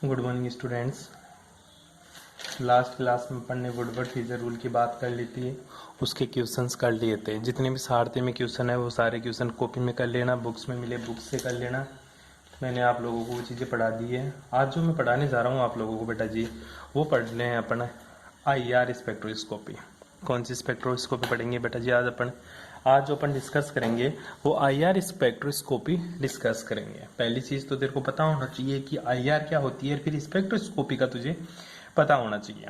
Good morning students. Last class में पढ़ने Woodward teacher rule की बात कर ली थी, उसके क्वेश्चंस कर लिए थे। जितने भी सारथी में क्वेश्चन है वो सारे क्वेश्चन कॉपी में कर लेना, बुक्स में मिले बुक्स से कर लेना। मैंने आप लोगों को वो चीज़ें पढ़ा दी है। आज जो मैं पढ़ाने जा रहा हूँ आप लोगों को बेटा जी, वो पढ़ने हैं अपन IR स्पेक्ट्रोस्कोपी। कौन सी स्पेक्ट्रोस्कोपी पढ़ेंगे बेटा जी? आज जो अपन डिस्कस करेंगे वो IR स्पेक्ट्रोस्कोपी डिस्कस करेंगे। पहली चीज़ तो तेरे को पता होना चाहिए कि IR क्या होती है, फिर स्पेक्ट्रोस्कोपी का तुझे पता होना चाहिए।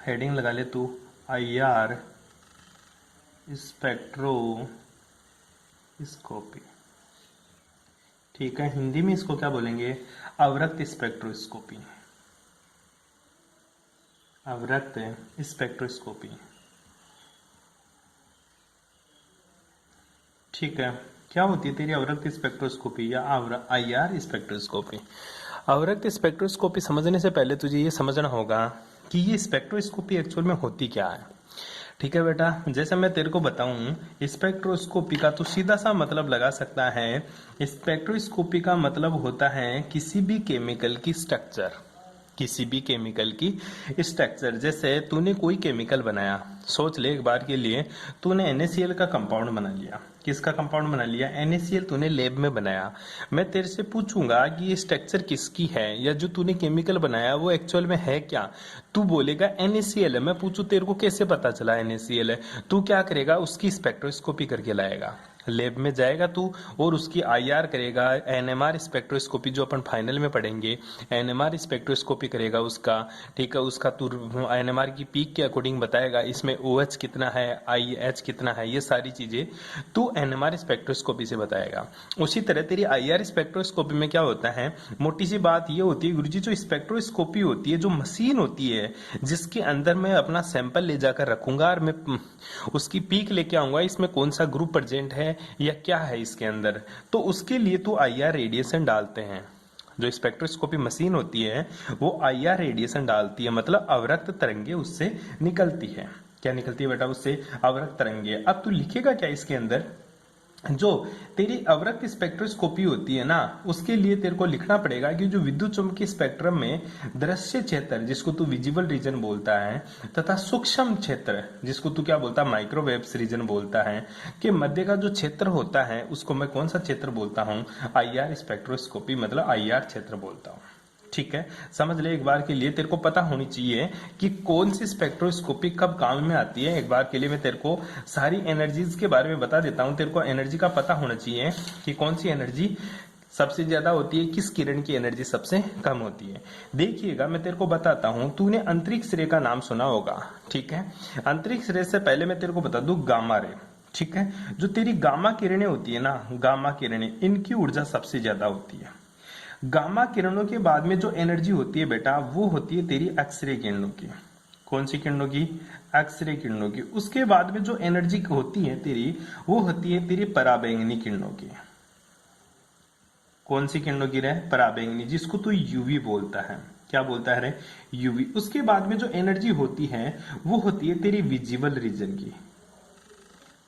हेडिंग लगा ले तू, IR स्पेक्ट्रोस्कोपी। ठीक है, हिंदी में इसको क्या बोलेंगे? अवरक्त स्पेक्ट्रोस्कोपी। अवरक्त स्पेक्ट्रोस्कोपी। ठीक है, क्या होती है तेरी अवरक्त स्पेक्ट्रोस्कोपी या IR स्पेक्ट्रोस्कोपी? अवरक्त स्पेक्ट्रोस्कोपी समझने से पहले तुझे ये समझना होगा कि ये स्पेक्ट्रोस्कोपी एक्चुअल में होती क्या है। ठीक है बेटा, जैसे मैं तेरे को बताऊं, स्पेक्ट्रोस्कोपी का तो सीधा सा मतलब लगा सकता है। स्पेक्ट्रोस्कोपी का मतलब होता है किसी भी केमिकल की स्ट्रक्चर, किसी भी केमिकल की स्ट्रक्चर। जैसे तूने कोई केमिकल बनाया, सोच ले एक बार के लिए, तूने NaCl का कंपाउंड बना लिया। किसका कंपाउंड बना लिया? NaCl तूने लैब में बनाया। मैं तेरे से पूछूंगा कि ये स्ट्रक्चर किसकी है, या जो तूने केमिकल बनाया वो एक्चुअल में है क्या? तू बोलेगा NaCl है। मैं पूछूं तेरे को कैसे पता चला NaCl है? तू क्या करेगा? उसकी स्पेक्ट्रोस्कोपी करके लाएगा, लैब में जाएगा तू और उसकी IR करेगा। NMR स्पेक्ट्रोस्कोपी जो अपन फाइनल में पढ़ेंगे, NMR स्पेक्ट्रोस्कोपी करेगा उसका। ठीक है, उसका तू NMR की पीक के अकॉर्डिंग बताएगा इसमें OH कितना है, IH कितना है, ये सारी चीजें तू NMR स्पेक्ट्रोस्कोपी से बताएगा। उसी तरह तेरी IR स्पेक्ट्रोस्कोपी में क्या होता है, मोटी सी बात ये होती है गुरुजी, जो स्पेक्ट्रोस्कोपी होती है, जो मशीन होती है जिसके अंदर मैं अपना सैंपल ले जाकर रखूंगा और मैं उसकी पीक लेके आऊंगा, इसमें कौन सा ग्रुप प्रेजेंट है या क्या है इसके अंदर, तो उसके लिए तो IR रेडिएशन डालते हैं। जो स्पेक्ट्रोस्कोपी मशीन होती है वो IR रेडिएशन डालती है, मतलब अवरक्त तरंगे उससे निकलती है। क्या निकलती है बेटा? उससे अवरक्त तरंगे। अब तू लिखेगा क्या इसके अंदर? जो तेरी अवरक्त स्पेक्ट्रोस्कोपी होती है ना, उसके लिए तेरे को लिखना पड़ेगा कि जो विद्युत चुंबकीय स्पेक्ट्रम में दृश्य क्षेत्र, जिसको तू विजिबल रीजन बोलता है, तथा सूक्ष्म क्षेत्र, जिसको तू क्या बोलता है, माइक्रोवेव्स रीजन बोलता है, के मध्य का जो क्षेत्र होता है उसको मैं कौन सा क्षेत्र बोलता हूँ? IR स्पेक्ट्रोस्कोपी, मतलब IR क्षेत्र बोलता हूँ। ठीक है, समझ ले एक बार के लिए। तेरे को पता होनी चाहिए कि कौन सी स्पेक्ट्रोस्कोपी कब काम में आती है। एक बार के लिए मैं तेरे को सारी एनर्जीज के बारे में बता देता हूं। तेरे को एनर्जी का पता होना चाहिए कि कौन सी एनर्जी सबसे ज्यादा होती है, किस किरण की एनर्जी सबसे कम होती है। देखिएगा मैं तेरे को बताता हूं। तूने अंतरिक्ष रे का नाम सुना होगा, ठीक है। अंतरिक्ष रे से पहले मैं तेरे को बता दूं गामा रे, ठीक है। जो तेरी गामा किरणें होती है ना, गामा किरणें, इनकी ऊर्जा सबसे ज्यादा होती है। गामा किरणों के बाद में जो एनर्जी होती है बेटा, वो होती है तेरी एक्सरे किरणों की। कौन सी किरणों की? एक्सरे किरणों की। उसके बाद में जो एनर्जी होती है तेरी, वो होती है तेरी पराबैंगनी किरणों की। कौन सी किरणों की रहे? पराबैंगनी, जिसको तू UV बोलता है। क्या बोलता है रे? UV। उसके बाद में जो एनर्जी होती है वो होती है तेरी विजिबल रीजन की।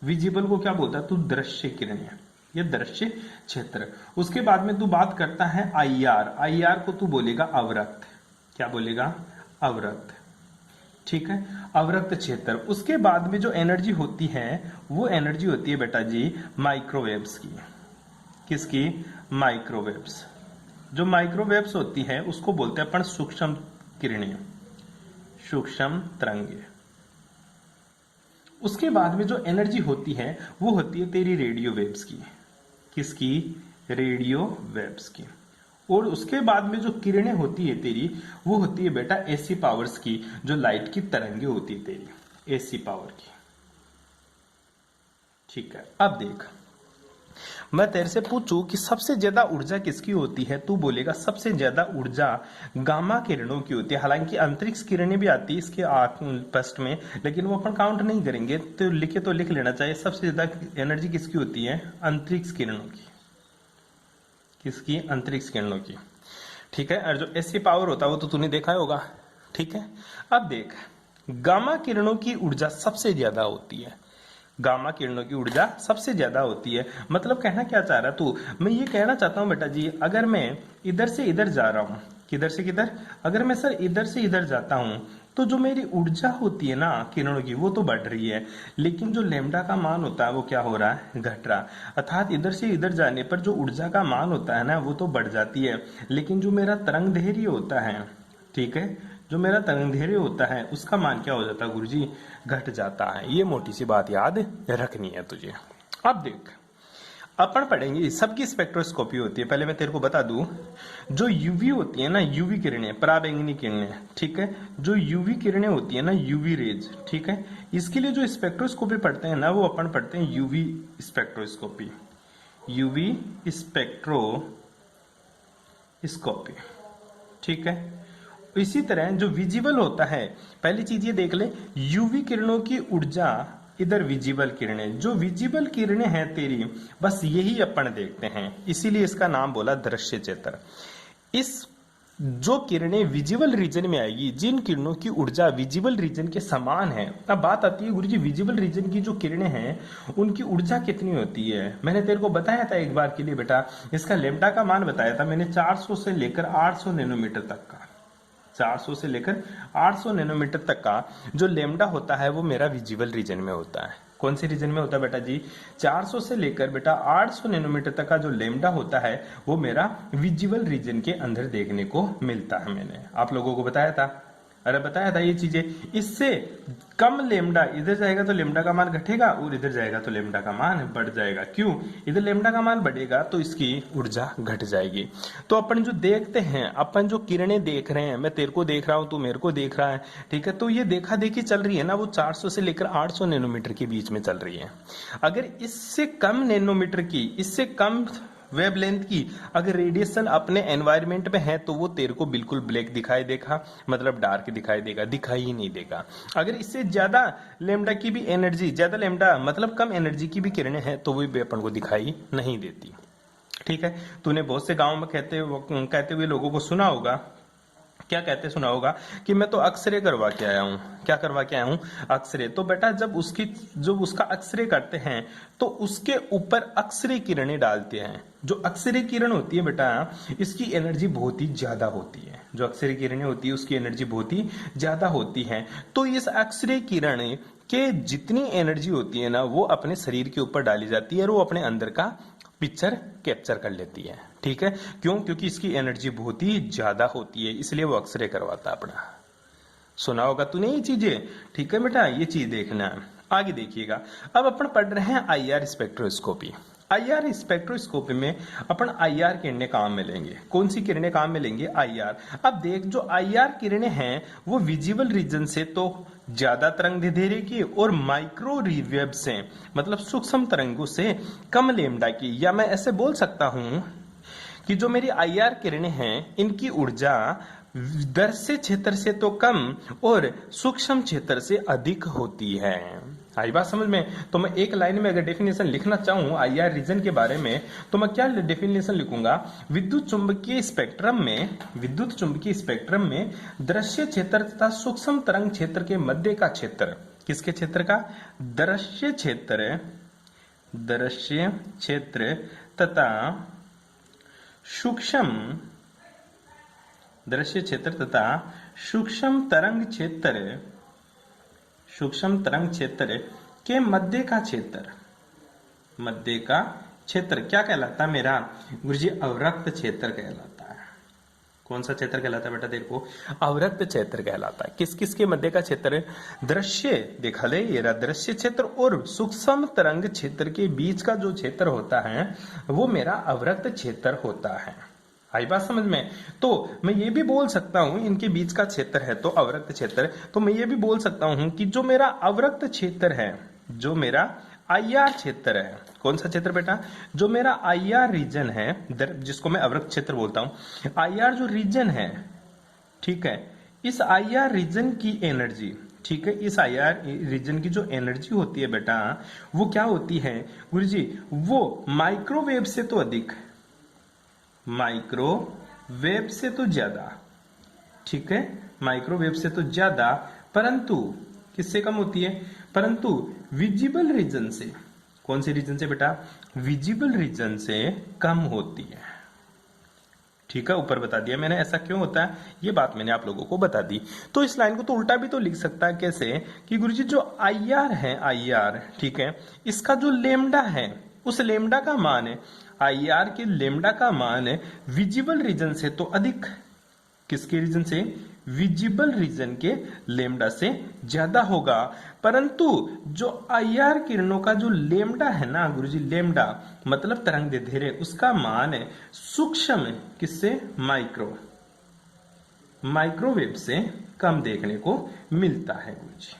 विजिबल को क्या बोलता है तू? दृश्य किरणें, ये दृश्य क्षेत्र। उसके बाद में तू बात करता है IR को तू बोलेगा अवरक्त। क्या बोलेगा? अवरक्त। ठीक है, अवरक्त क्षेत्र। उसके बाद में जो एनर्जी होती है वो एनर्जी होती है बेटा जी माइक्रोवेव्स की। किसकी? माइक्रोवेव्स। जो माइक्रोवेव्स होती है उसको बोलते हैं अपन सूक्ष्म किरणें, सूक्ष्म तरंगे। उसके बाद में जो एनर्जी होती है वो होती है तेरी रेडियो वेव्स की। किसकी? रेडियो वेव्स की। और उसके बाद में जो किरणें होती है तेरी, वो होती है बेटा AC पावर्स की, जो लाइट की तरंगे होती है तेरी AC पावर की। ठीक है, अब देख, मैं तेरे से पूछूं कि सबसे ज्यादा ऊर्जा किसकी होती है, तू बोलेगा सबसे ज्यादा ऊर्जा गामा किरणों की होती है। हालांकि अंतरिक्ष किरणें भी आती है इसके फर्स्ट में, लेकिन वो अपन काउंट नहीं करेंगे। तो लिख लेना चाहिए सबसे ज्यादा एनर्जी किसकी होती है? अंतरिक्ष किरणों की। किसकी? अंतरिक्ष किरणों की। ठीक है, और जो AC पावर होता है वो तो तूने देखा होगा। ठीक है, अब देख, गामा किरणों की ऊर्जा सबसे ज्यादा होती है। गामा किरणों की ऊर्जा सबसे ज्यादा होती है। मतलब कहना क्या चाह रहा तू? मैं ये कहना चाहता हूँ बेटा जी, अगर मैं इधर से इधर जा रहा हूँ, किधर से किधर, अगर मैं सर इधर से इधर जाता हूँ तो जो मेरी ऊर्जा होती है ना किरणों की, वो तो बढ़ रही है, लेकिन जो लेमडा का मान होता है वो क्या हो रहा है? घट रहा। अर्थात इधर से इधर जाने पर जो ऊर्जा का मान होता है ना वो तो बढ़ जाती है, लेकिन जो मेरा तरंग दैर्ध्य होता है, ठीक है, जो मेरा तरंग दैर्ध्य होता है उसका मान क्या हो जाता है गुरुजी? घट जाता है। ये मोटी सी बात याद रखनी है तुझे। अब देख, अपन पढ़ेंगे सबकी स्पेक्ट्रोस्कोपी होती है। पहले मैं तेरे को बता दूं, जो यूवी होती है ना, यूवी किरणें, पराबैंगनी किरणें, ठीक है, जो यूवी किरणें होती है ना, यूवी रेज, ठीक है, इसके लिए जो स्पेक्ट्रोस्कोपी पढ़ते हैं ना वो अपन पढ़ते हैं यूवी स्पेक्ट्रोस्कोपी, यूवी स्पेक्ट्रोस्कोपी, ठीक है। इसी तरह जो विजिबल होता है, पहली चीज ये देख ले, यूवी किरणों की ऊर्जा, इधर विजिबल किरणें, जो विजिबल किरणें हैं तेरी, बस यही अपन देखते हैं, इसीलिए इसका नाम बोला दृश्य क्षेत्र। इस जो किरणें विजिबल रीजन में आएगी, जिन किरणों की ऊर्जा विजिबल रीजन के समान है। अब बात आती है गुरुजी विजिबल रीजन की जो किरणें हैं उनकी ऊर्जा कितनी होती है? मैंने तेरे को बताया था एक बार के लिए बेटा, इसका लेम्डा का मान बताया था मैंने, 400 से लेकर 800 नैनोमीटर तक का, 400 से लेकर 800 नैनोमीटर तक का जो लेमडा होता है वो मेरा विजिबल रीजन में होता है। कौन से रीजन में होता है बेटा जी? 400 से लेकर बेटा 800 नैनोमीटर तक का जो लेमडा होता है वो मेरा विजिबल रीजन के अंदर देखने को मिलता है। मैंने आप लोगों को बताया था, अरे बताया था ये चीजें। इससे कम लेमडा इधर जाएगा तो लेमडा का मान घटेगा, और इधर जाएगा तो लेमडा का मान बढ़ जाएगा। क्यों? इधर लेमडा का मान बढ़ेगा तो इसकी ऊर्जा घट जाएगी। तो अपन जो देखते हैं, अपन जो किरणें देख रहे हैं, मैं तेरे को देख रहा हूं, तू मेरे को देख रहा है, ठीक है, तो ये देखा देखी चल रही है ना, वो 400 से लेकर 800 नैनोमीटर के बीच में चल रही है। अगर इससे कम नैनोमीटर की, इससे कम वेवलेंथ की अगर रेडिएशन अपने एनवायरनमेंट में है तो वो तेरे को बिल्कुल ब्लैक दिखाई देगा, मतलब डार्क दिखाई देगा, दिखाई ही नहीं देगा। अगर इससे ज्यादा लेमडा की भी एनर्जी, ज्यादा लेमडा मतलब कम एनर्जी की भी किरणें हैं तो वो भी अपन को दिखाई नहीं देती, ठीक है। तूने बहुत से गांव में कहते हुए लोगों को सुना होगा, क्या कहते सुना होगा कि मैं तो एक्सरे करवा के आया हूं। क्या करवा के आया हूं? एक्सरे। तो बेटा जब उसका एक्सरे करते हैं तो उसके ऊपर एक्सरे किरणें डालते हैं। जो एक्सरे किरण होती है बेटा, इसकी एनर्जी बहुत ही ज्यादा होती है। जो एक्सरे किरणें होती है उसकी एनर्जी बहुत ही ज्यादा होती है। तो इस एक्सरे किरण के जितनी एनर्जी होती है ना वो अपने शरीर के ऊपर डाली जाती है और वो अपने अंदर का पिक्चर कैप्चर कर लेती है, ठीक है। क्यों? क्योंकि इसकी एनर्जी बहुत ही ज्यादा होती है, इसलिए वो एक्सरे करवाता है अपना। सुना होगा तूने ये चीजें, ठीक है बेटा, ये चीज देखना है। आगे देखिएगा, अब अपन पढ़ रहे हैं आईआर स्पेक्ट्रोस्कोपी। आईआर स्पेक्ट्रोस्कोपी में अपन आईआर किरणें काम में लेंगे। कौन सी किरणें काम में लेंगे? आईआर। अब देख, जो आईआर किरणें हैं वो विजिबल रीजन से तो ज्यादा तरंग दैर्ध्य की और माइक्रोवेव से मतलब सूक्ष्म तरंगों से कम लेमडा की, या मैं ऐसे बोल सकता हूं कि जो मेरी आईआर किरणें हैं इनकी ऊर्जा दृश्य क्षेत्र से तो कम और सूक्ष्म क्षेत्र से अधिक होती है। आई बात समझ में? तो मैं एक लाइन में अगर डेफिनेशन लिखना चाहूं आईआर रीजन के बारे में तो मैं क्या डेफिनेशन लिखूंगा? विद्युत चुंबकीय स्पेक्ट्रम में दृश्य क्षेत्र तथा सूक्ष्म तरंग क्षेत्र के मध्य का क्षेत्र, किसके क्षेत्र का? दृश्य क्षेत्र तथा सूक्ष्म दृश्य क्षेत्र तथा सूक्ष्म तरंग क्षेत्र के मध्य का क्षेत्र क्या कहलाता है मेरा? गुरुजी अवरक्त क्षेत्र कहलाता है। कौन सा क्षेत्र कहलाता है बेटा? देखो, अवरक्त क्षेत्र कहलाता है। किस किस के मध्य का क्षेत्र? दृश्य, देखा ले, ये दृश्य क्षेत्र और सूक्ष्म तरंग क्षेत्र के बीच का जो क्षेत्र होता है वो मेरा अवरक्त क्षेत्र होता है। आई बात समझ में? तो मैं ये भी बोल सकता हूं, इनके बीच का क्षेत्र है तो अवरक्त क्षेत्र, तो मैं ये भी बोल सकता हूं कि जो मेरा अवरक्त क्षेत्र है, जो मेरा आईआर क्षेत्र है, कौन सा क्षेत्र बेटा? जो मेरा आईआर रीजन है, जिसको मैं अवरक्त क्षेत्र बोलता हूं, आईआर जो रीजन है, ठीक है, इस आईआर रीजन की एनर्जी, ठीक है, इस आईआर रीजन की जो एनर्जी होती है बेटा वो क्या होती है गुरुजी? वो माइक्रोवेव से तो अधिक, माइक्रोवेव से तो ज्यादा, ठीक है, माइक्रोवेव से तो ज्यादा, परंतु किससे कम होती है? परंतु विजिबल रीजन से, कौन से रीजन से बेटा, विजिबल रीजन से कम होती है। ठीक है, ऊपर बता दिया मैंने ऐसा क्यों होता है, ये बात मैंने आप लोगों को बता दी। तो इस लाइन को तो उल्टा भी तो लिख सकता है, कैसे कि गुरुजी जो आई आर है, आई आर, ठीक है, इसका जो लेमडा है उस लेमडा का मान है, आई आर के लेमडा का मान है विजिबल रीजन से तो अधिक, किसके रीजन से, विजिबल रीजन के लेमडा से ज्यादा होगा। परंतु जो आईआर किरणों का जो लेमडा है ना गुरुजी, लेमडा मतलब तरंग दैर्ध्य, उसका मान है सूक्ष्म, किससे, माइक्रोवेव से कम देखने को मिलता है गुरुजी।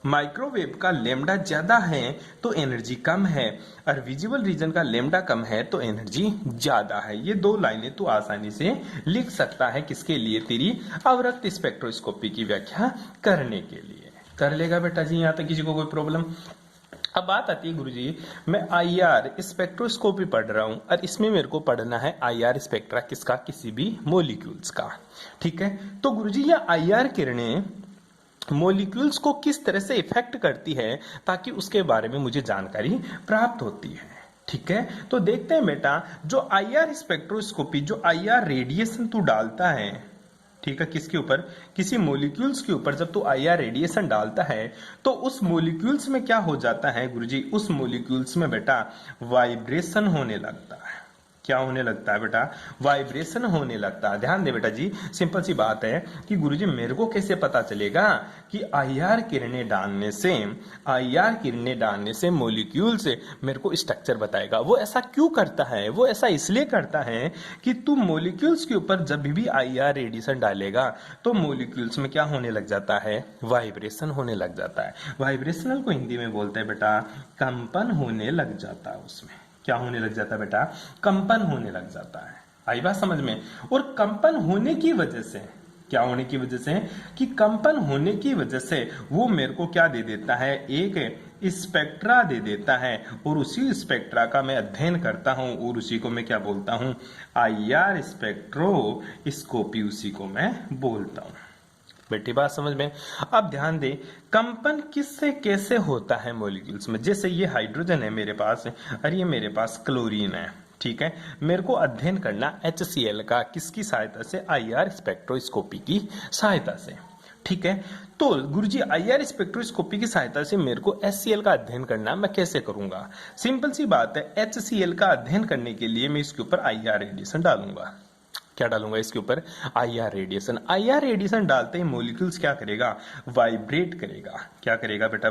माइक्रोवेव का लेमडा ज्यादा है तो एनर्जी कम है, और विजिबल रीजन का लेमडा कम है तो एनर्जी ज्यादा है। ये दो लाइनें तू आसानी से लिख सकता है, किसके लिए, तेरी अवरक्त स्पेक्ट्रोस्कोपी की व्याख्या करने के लिए। कर लेगा बेटा जी, यहां तक किसी को कोई प्रॉब्लम। अब बात आती है गुरुजी, मैं आईआर स्पेक्ट्रोस्कोपी पढ़ रहा हूं और इसमें मेरे को पढ़ना है आईआर स्पेक्ट्रा, किसका, किसी भी मॉलिक्यूल्स का। ठीक है, तो गुरुजी ये आईआर किरणें मॉलिक्यूल्स को किस तरह से इफेक्ट करती है ताकि उसके बारे में मुझे जानकारी प्राप्त होती है। ठीक है, तो देखते हैं बेटा, जो आईआर स्पेक्ट्रोस्कोपी, जो आईआर रेडिएशन तू डालता है, ठीक है, किसके ऊपर, किसी मॉलिक्यूल्स के ऊपर जब तू आईआर रेडिएशन डालता है तो उस मॉलिक्यूल्स में क्या हो जाता है गुरुजी, उस मॉलिक्यूल्स में बेटा वाइब्रेशन होने लगता है। क्या होने लगता है बेटा, वाइब्रेशन होने लगता है। ध्यान दे बेटा जी, सिंपल सी बात है कि गुरुजी मेरे को कैसे पता चलेगा कि आईआर किरणें डालने से मॉलिक्यूल से मेरे को स्ट्रक्चर बताएगा। वो ऐसा क्यों करता है, वो ऐसा इसलिए करता है कि तू मॉलिक्यूल्स के ऊपर जब भी आईआर रेडिएशन डालेगा तो मॉलिक्यूल्स में क्या होने लग जाता है, वाइब्रेशन होने लग जाता है। वाइब्रेशनल को हिंदी में बोलते हैं बेटा कंपन होने लग जाता है, उसमें क्या होने लग जाता है बेटा, कंपन होने लग जाता है। आई बात समझ में। और कंपन होने की वजह से, क्या होने की वजह से, कि कंपन होने की वजह से वो मेरे को क्या दे देता है, एक स्पेक्ट्रा दे देता है, और उसी स्पेक्ट्रा का मैं अध्ययन करता हूं और उसी को मैं क्या बोलता हूं, आईआर स्पेक्ट्रोस्कोपी, उसी को मैं बोलता हूं। बेटी बात समझ में। अब ध्यान दे, कंपन किससे कैसे होता है मॉलिक्यूल्स में। जैसे ये हाइड्रोजन है मेरे पास और ये मेरे पास क्लोरीन है, ठीक है, मेरे को अध्ययन करना HCl का, किसकी सहायता से, आईआर स्पेक्ट्रोस्कोपी की सहायता से। ठीक है, तो गुरुजी आईआर स्पेक्ट्रोस्कोपी की सहायता से मेरे को HCl का अध्ययन करना, मैं कैसे करूंगा। सिंपल सी बात है, HCl का अध्ययन करने के लिए मैं इसके ऊपर आईआर रेडिएशन डालूंगा। क्या डालूंगा इसके ऊपर, आईआर रेडिएशन। आईआर रेडिएशन डालते ही मॉलिक्यूल्स क्या करेगा, वाइब्रेट करेगा। क्या करेगा बेटा,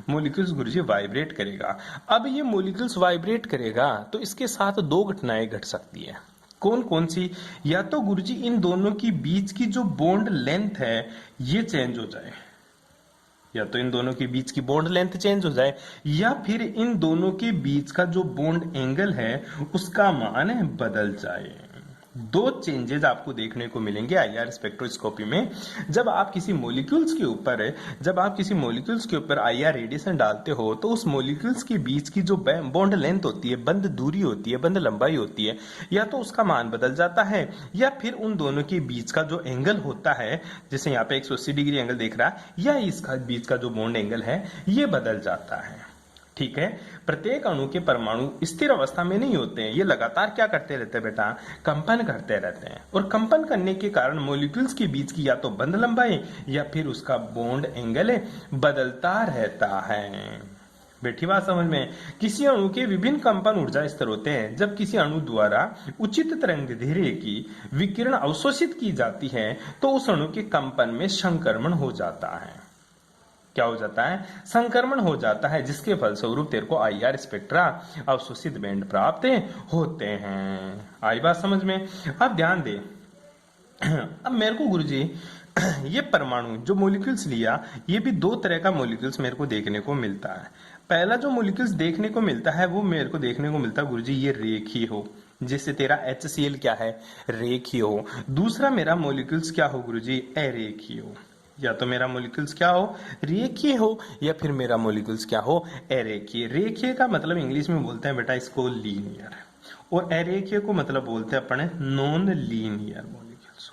मॉलिक्यूल्स गुरुजी वाइब्रेट करेगा। अब ये मॉलिक्यूल्स वाइब्रेट करेगा तो इसके साथ दो घटनाएं घट सकती है। कौन कौन सी, या तो गुरुजी इन दोनों की बीच की जो बॉन्ड लेंथ है ये चेंज हो जाए, या तो इन दोनों के बीच की बॉन्ड लेंथ चेंज हो जाए, या फिर इन दोनों के बीच का जो बॉन्ड एंगल है उसका मान बदल जाए। दो चेंजेस आपको देखने को मिलेंगे आईआर स्पेक्ट्रोस्कोपी में। जब आप किसी मॉलिक्यूल्स के ऊपर आईआर रेडिएशन डालते हो तो उस मॉलिक्यूल्स के बीच की जो बॉन्ड लेंथ होती है, बंध दूरी होती है, बंध लंबाई होती है, या तो उसका मान बदल जाता है, या फिर उन दोनों के बीच का जो एंगल होता है, जैसे यहाँ पे 180 डिग्री एंगल देख रहा है, या इसका बीच का जो बॉन्ड एंगल है ये बदल जाता है। ठीक है, प्रत्येक अणु के परमाणु स्थिर अवस्था में नहीं होते हैं, ये लगातार क्या करते रहते हैं बेटा, कंपन करते रहते हैं। और कंपन करने के कारण मॉलिक्यूल्स के बीच की या तो बंध लंबाई या फिर उसका बॉन्ड एंगल बदलता रहता है। बैठी बात समझ में। किसी अणु के विभिन्न कंपन ऊर्जा स्तर होते हैं। जब किसी अणु द्वारा उचित तरंगदैर्ध्य की विकिरण अवशोषित की जाती है तो उस अणु के कंपन में संक्रमण हो जाता है। क्या हो जाता है, संक्रमण हो जाता है, जिसके फलस्वरूप तेरे को आईआर स्पेक्ट्रा अवशोषित बैंड प्राप्त होते हैं। आई बात समझ में। अब ध्यान दे, अब मेरे को गुरुजी ये परमाणु जो मॉलिक्यूल्स लिया, ये भी दो तरह का मॉलिक्यूल्स मेरे को देखने को मिलता है। पहला जो मॉलिक्यूल्स देखने को मिलता है वो मेरे को देखने को मिलता है गुरुजी ये रेखीय हो, जैसे तेरा HCl क्या है, रेखीय हो। दूसरा मेरा मॉलिक्यूल्स क्या हो गुरुजी, अरेखीय हो। या तो मेरा मॉलिक्यूल्स क्या हो, रेखीय हो, या फिर मेरा मॉलिक्यूल्स क्या हो, अरेखीय। रेखीय का मतलब इंग्लिश में बोलते हैं बेटा इसको लीनियर, और अरेखीय को मतलब बोलते हैं अपने नॉन लीनियर मॉलिक्यूल्स।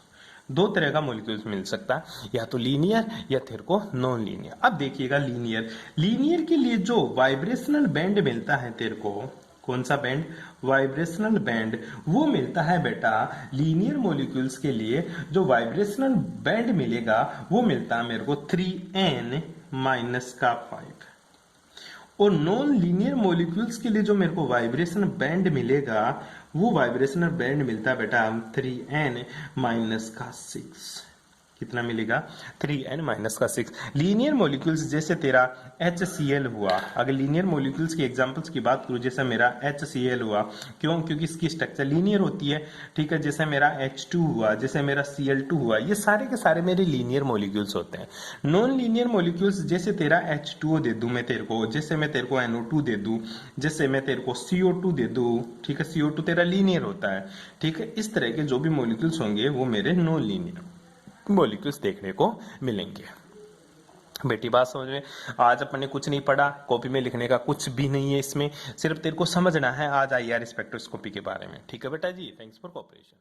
दो तरह का मॉलिक्यूल्स मिल सकता है, या तो लीनियर या तेरे को नॉन लीनियर। अब देखिएगा लीनियर के लिए जो वाइब्रेशनल बैंड मिलता है तेरे को, कौन सा बैंड, वाइब्रेशनल बैंड, वो मिलता है बेटा लीनियर मॉलिक्यूल्स के लिए। जो वाइब्रेशनल बैंड मिलेगा वो मिलता है मेरे को 3n माइनस का 5। और नॉन लीनियर मॉलिक्यूल्स के लिए जो मेरे को वाइब्रेशन बैंड मिलेगा वो वाइब्रेशनल बैंड मिलता है बेटा 3n माइनस का 6। कितना मिलेगा, 3n माइनस का 6। लीनियर मॉलिक्यूल्स जैसे तेरा HCl हुआ, अगर लीनियर मॉलिक्यूल्स की एग्जांपल्स की बात करूं, जैसे मेरा HCl हुआ, क्यों, क्योंकि इसकी स्ट्रक्चर लीनियर होती है, ठीक है। जैसे मेरा H2 हुआ, जैसे मेरा Cl2 हुआ, ये सारे के सारे मेरे लीनियर मॉलिक्यूल्स होते हैं। नॉन लीनियर मॉलिक्यूल्स जैसे तेरा H2O दे दूं मैं तेरे को, जैसे मैं तेरे को NO2 दे दूं, जैसे मैं तेरे को CO2 दे दूं, ठीक है। CO2 तेरा लीनियर होता है, ठीक है। इस तरह के जो भी मॉलिक्यूल्स होंगे वो मेरे नॉन लीनियर मॉलिक्यूल्स देखने को मिलेंगे। बेटी बात समझ में, आज अपन ने कुछ नहीं पढ़ा, कॉपी में लिखने का कुछ भी नहीं है इसमें, सिर्फ तेरे को समझना है आज IR स्पेक्ट्रोस्कोपी के बारे में, ठीक है बेटा जी। Thanks for cooperation.